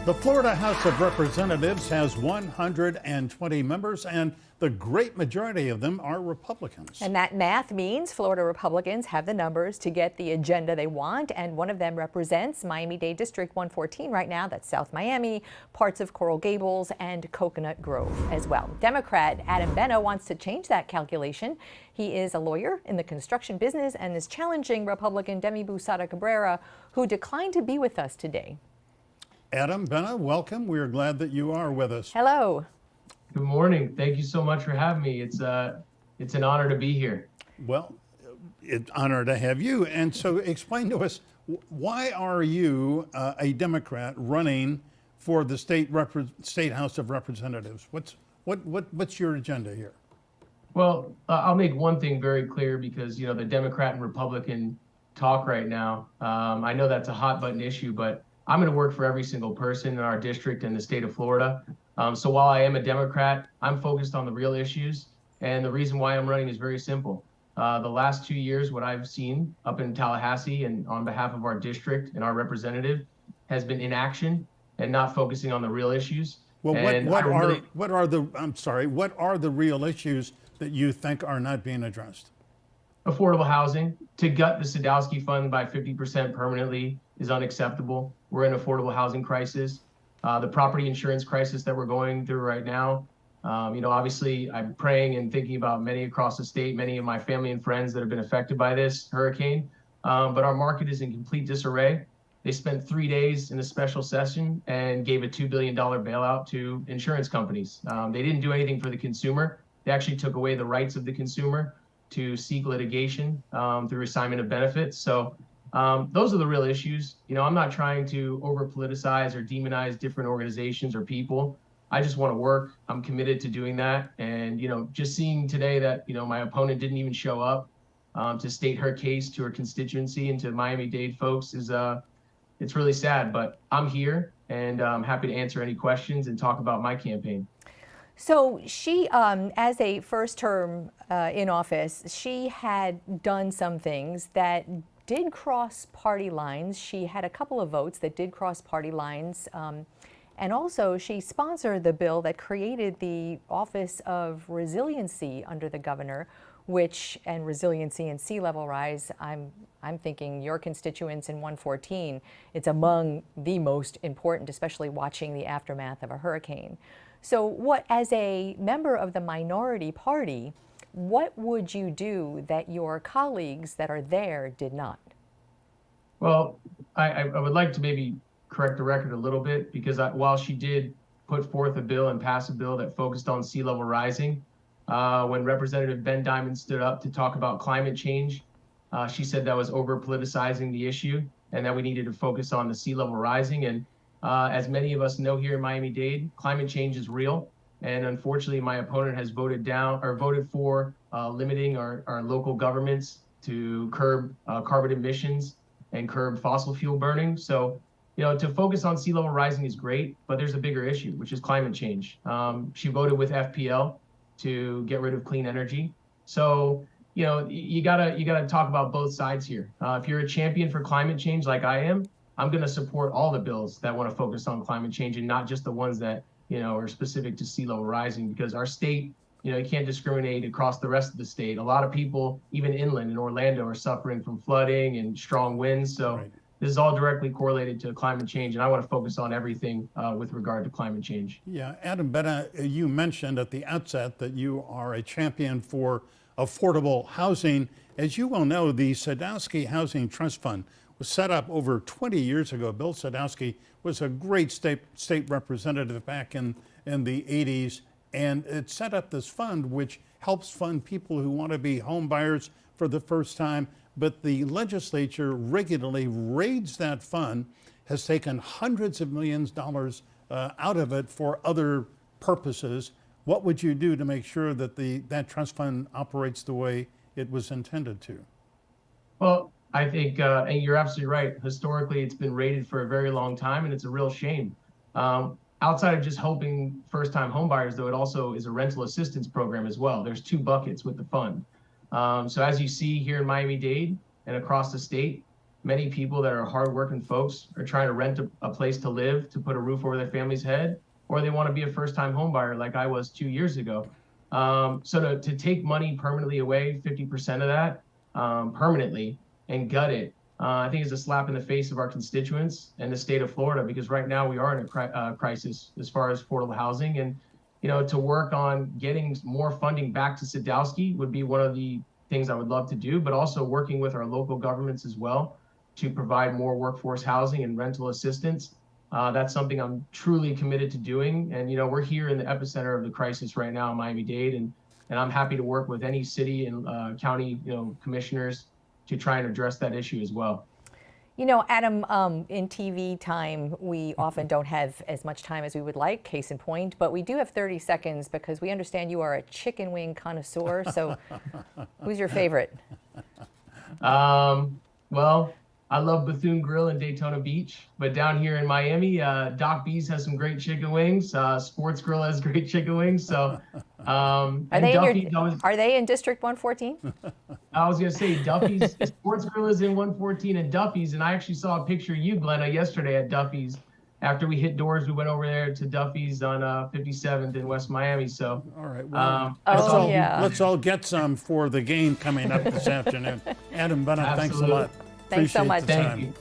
The Florida House of Representatives has 120 members, and the great majority of them are Republicans. And that math means Florida Republicans have the numbers to get the agenda they want, and one of them represents Miami-Dade District 114 right now. That's South Miami, parts of Coral Gables, and Coconut Grove as well. Democrat Adam Benna wants to change that calculation. He is a lawyer in the construction business and is challenging Republican Demi Busada Cabrera, who declined to be with us today. Adam Benna, welcome. We're glad that you are with us. Hello. Good morning. Thank you so much for having me. It's an honor to be here. Well, it's an honor to have you. And so explain to us, why are you a Democrat running for the state House of Representatives? What's your agenda here? Well, I'll make one thing very clear because, you know, the Democrat and Republican talk right now. I know that's a hot button issue, but I'm going to work for every single person in our district and the state of Florida. So while I am a Democrat, I'm focused on the real issues. And the reason why I'm running is very simple. The last 2 years, what I've seen up in Tallahassee and on behalf of our district and our representative has been inaction and not focusing on the real issues. Well, what are the real issues that you think are not being addressed? Affordable housing. To gut the Sadowski fund by 50% permanently is unacceptable. We're in an affordable housing crisis. The property insurance crisis that we're going through right now. Obviously, I'm praying and thinking about many across the state, many of my family and friends that have been affected by this hurricane. But our market is in complete disarray. They spent 3 days in a special session and gave a $2 billion bailout to insurance companies. They didn't do anything for the consumer. They actually took away the rights of the consumer to seek litigation through assignment of benefits. So those are the real issues. You know, I'm not trying to over politicize or demonize different organizations or people. I just want to work. I'm committed to doing that. And, you know, just seeing today that, you know, my opponent didn't even show up to state her case to her constituency and to Miami-Dade folks is, it's really sad, but I'm here and I'm happy to answer any questions and talk about my campaign. So she, as a first term in office, she had done some things that did cross party lines. She had a couple of votes that did cross party lines. And also she sponsored the bill that created the Office of Resiliency under the governor, and resiliency and sea level rise. I'm thinking your constituents in 114, it's among the most important, especially watching the aftermath of a hurricane. So as a member of the minority party, what would you do that your colleagues that are there did not? Well, I would like to maybe correct the record a little bit because while she did put forth a bill and pass a bill that focused on sea level rising, when Representative Ben Diamond stood up to talk about climate change, she said that was over politicizing the issue and that we needed to focus on the sea level rising. And as many of us know here in Miami-Dade, climate change is real. And unfortunately, my opponent has voted for limiting our local governments to curb carbon emissions and curb fossil fuel burning. So, you know, to focus on sea level rising is great, but there's a bigger issue, which is climate change. She voted with FPL to get rid of clean energy. So, you know, you gotta talk about both sides here. If you're a champion for climate change like I am, I'm going to support all the bills that want to focus on climate change and not just the ones that, you know, are specific to sea level rising, because our state, you know, you can't discriminate across the rest of the state. A lot of people, even inland in Orlando, are suffering from flooding and strong winds. So right. This is all directly correlated to climate change. And I want to focus on everything with regard to climate change. Yeah, Adam Benna, you mentioned at the outset that you are a champion for affordable housing. As you well know, the Sadowski Housing Trust Fund was set up over 20 years ago. Bill Sadowski was a great state representative back in the 80s, and it set up this fund which helps fund people who want to be home buyers for the first time. But the legislature regularly raids that fund, has taken hundreds of millions of dollars out of it for other purposes. What would you do to make sure that that trust fund operates the way it was intended to? Well, I think, and you're absolutely right. Historically, it's been rated for a very long time, and it's a real shame. Outside of just helping first-time homebuyers, though, it also is a rental assistance program as well. There's two buckets with the fund. So as you see here in Miami-Dade and across the state, many people that are hardworking folks are trying to rent a place to live, to put a roof over their family's head, or they want to be a first-time home buyer like I was 2 years ago. So to take money permanently away, 50% of that permanently, and gut it, I think is a slap in the face of our constituents and the state of Florida, because right now we are in a crisis as far as affordable housing. And, you know, to work on getting more funding back to Sadowski would be one of the things I would love to do, but also working with our local governments as well to provide more workforce housing and rental assistance. That's something I'm truly committed to doing. And, you know, we're here in the epicenter of the crisis right now in Miami-Dade, and I'm happy to work with any city and county, you know, commissioners to try and address that issue as well. You know, Adam, in TV time, we often don't have as much time as we would like, case in point, but we do have 30 seconds because we understand you are a chicken wing connoisseur. So who's your favorite? Well, I love Bethune Grill in Daytona Beach, but down here in Miami, Doc B's has some great chicken wings. Sports Grill has great chicken wings. So, Are they in District 114? I was gonna say Duffy's Sports Grill is in 114 and Duffy's, and I actually saw a picture of you, Glenna, yesterday at Duffy's. After we hit doors, we went over there to Duffy's on 57th in West Miami. So, All right. Well, yeah. let's all get some for the game coming up this afternoon. Adam Benna, thanks a lot. Thanks so Appreciate much. the Thank time. you.